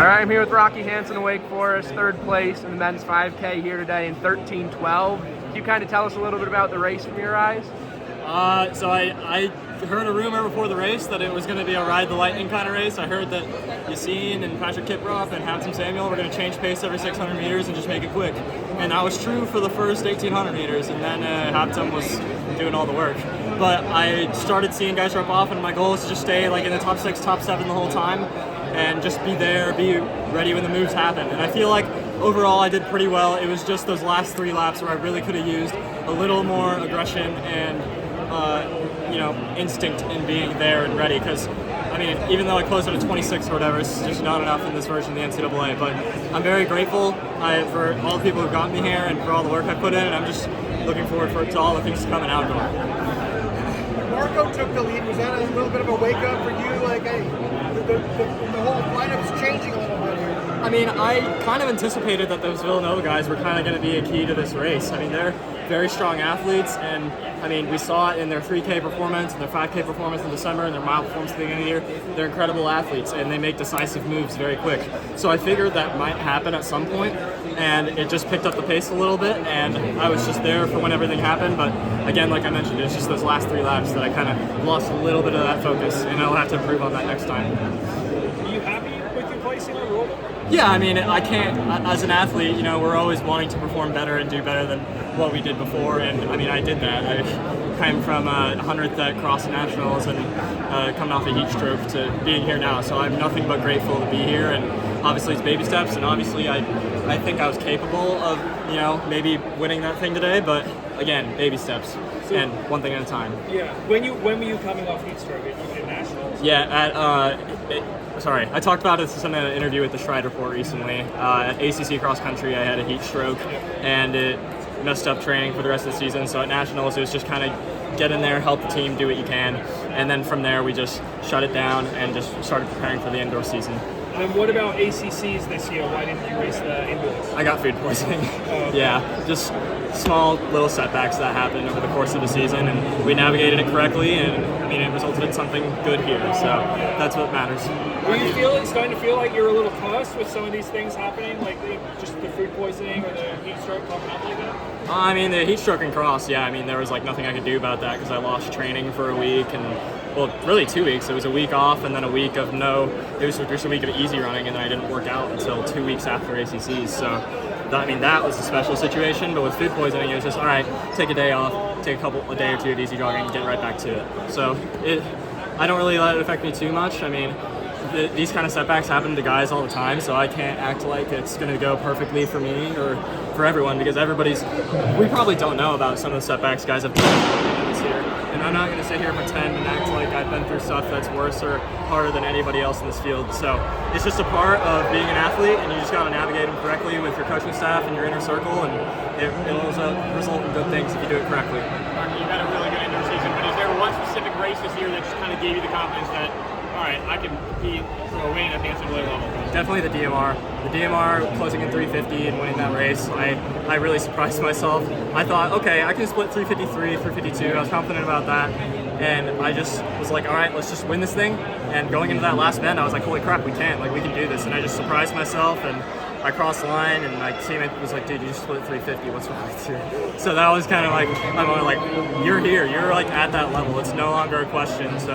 All right, I'm here with Rocky Hansen of Wake Forest, 3rd place in the men's 5K here today in 13:12. Can you kind of tell us a little bit about the race from your eyes? So I heard a rumor before the race that it was going to be a ride the lightning kind of race. I heard that Yassine and Patrick Kiprop and Hansen Samuel were going to change pace every 600 meters and just make it quick. And that was true for the first 1,800 meters, and then Hansen was doing all the work. But I started seeing guys drop off, and my goal is to just stay like in the top 6, top 7 the whole time, and just be there, be ready when the moves happen. And I feel like overall I did pretty well. It was just those last 3 laps where I really could have used a little more aggression and instinct in being there and ready, because I mean, even though I closed at a 26 or whatever, it's just not enough in this version of the NCAA. But I'm very grateful for all the people who've gotten me here and for all the work I put in, and I'm just looking forward to all the things coming out of it. Marco took the lead. Was that a little bit of a wake up for you? Like, hey, the whole lineup's changing a little bit here. I mean, I kind of anticipated that those Villanova guys were kind of going to be a key to this race. I mean, they're very strong athletes, and I mean, we saw it in their 3K performance and their 5K performance in December and their mile performance at the beginning of the year. They're incredible athletes, and they make decisive moves very quick. So I figured that might happen at some point, and it just picked up the pace a little bit, and I was just there for when everything happened. But again, like I mentioned, it's just those last 3 laps that I kind of lost a little bit of that focus, and I'll have to improve on that next time. Are you happy with your placing overall? Yeah, I mean, I can't, as an athlete, we're always wanting to perform better and do better than what we did before, and I mean, I did that. I came from 100th at Cross Nationals and coming off a heat stroke to being here now, so I'm nothing but grateful to be here, and obviously it's baby steps, and obviously I think I was capable of, maybe winning that thing today, but again, baby steps, and one thing at a time. Yeah. When were you coming off heat stroke? At Nationals? Yeah, I talked about this in an interview with the Stride Report recently. At ACC cross country, I had a heat stroke, and it messed up training for the rest of the season. So at Nationals, it was just kind of get in there, help the team, do what you can, and then from there we just shut it down and just started preparing for the indoor season. And what about ACCs this year? Why didn't you race the indoors? I got food poisoning. Oh, okay. Yeah, just small little setbacks that happened over the course of the season, and we navigated it correctly, and I mean, it resulted in something good here, so that's what matters. Are you starting to feel like you're a little cursed with some of these things happening, like just the food poisoning or the heat stroke coming up like that? I mean, the heat stroke and cross, yeah, I mean, there was like nothing I could do about that because I lost training for a week, and well, really 2 weeks. It was a week off and then a week of it was just a week of easy running, and then I didn't work out until 2 weeks after ACCs. So, that was a special situation, but with food poisoning, it was just, all right, take a day off, take a day or two of easy jogging, and get right back to it. So, I don't really let it affect me too much. I mean, these kind of setbacks happen to guys all the time, so I can't act like it's going to go perfectly for me or for everyone, because we probably don't know about some of the setbacks guys have done this year. And I'm not going to sit here and pretend and act like I've been through stuff that's worse or harder than anybody else in this field. So it's just a part of being an athlete, and you just got to navigate them correctly with your coaching staff and your inner circle, and it'll result in good things if you do it correctly. You've had a really good indoor season, but is there one specific race this year that just kind of gave you the confidence that, all right, I can compete for a win at the NCAA level? Definitely the DMR. The DMR closing in 350 and winning that race, I really surprised myself. I thought, okay, I can split 353, 352. I was confident about that. And I just was like, all right, let's just win this thing. And going into that last bend, I was like, holy crap, we can. Like, we can do this. And I just surprised myself, and I crossed the line, and my teammate was like, dude, you just split 350. What's wrong with you? So that was kind of like, I'm like, you're here. You're like at that level. It's no longer a question. So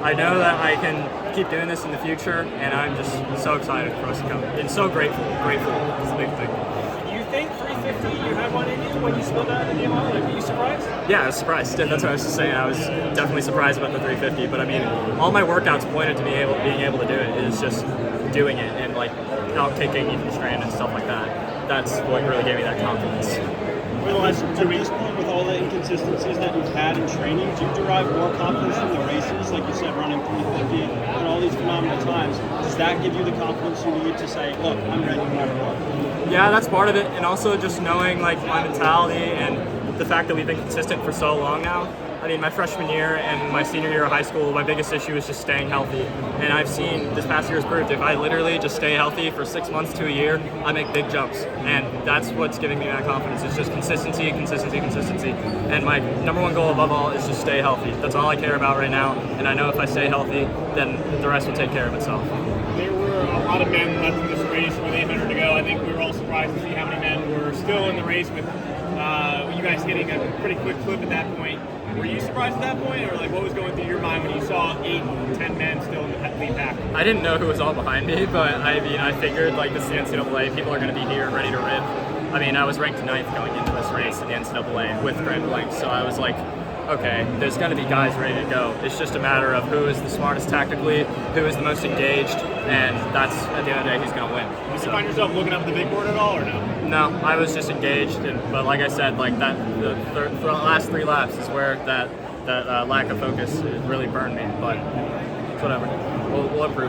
I know that I can keep doing this in the future, and I'm just so excited for us to come. And so grateful. Grateful is the big thing. You think 350 you had one in you when you split out the DMR? Like, were you surprised? Yeah, I was surprised. That's what I was just saying. I was definitely surprised about the 350. But I mean, all my workouts pointed to being able to do it. It is just doing it and like not taking Ethan Strand and stuff like that. That's what really gave me that confidence. Realize at this point, with all the inconsistencies that you've had in training, do you derive more confidence from the races, like you said, running 350 and all these phenomenal times? Does that give you the confidence you need to say, look, I'm ready no matter what? Yeah, that's part of it, and also just knowing like my mentality and the fact that we've been consistent for so long now. I mean, my freshman year and my senior year of high school, my biggest issue was just staying healthy. And I've seen this past year's proved if I literally just stay healthy for 6 months to a year, I make big jumps. And that's what's giving me that confidence. It's just consistency. And my number one goal above all is just stay healthy. That's all I care about right now. And I know if I stay healthy, then the rest will take care of itself. There were lot of men left in this race with 800 to go. I think we were all surprised to see how many men were still in the race with you guys hitting a pretty quick clip at that point. Were you surprised at that point, or like what was going through your mind when you saw 8, 10 men still in the lead pack? I didn't know who was all behind me, but I mean, I figured like this is the NCAA, people are going to be here ready to rip. I mean, I was ranked 9th going into this race in the NCAA with Grand Blanc, so I was like, okay, there's going to be guys ready to go. It's just a matter of who is the smartest tactically, who is the most engaged, and that's, at the end of the day, who's going to win. Did you find yourself looking up at the big board at all, or no? No, I was just engaged, but like I said, like that, the last 3 laps is where that lack of focus really burned me, but it's whatever. We'll improve.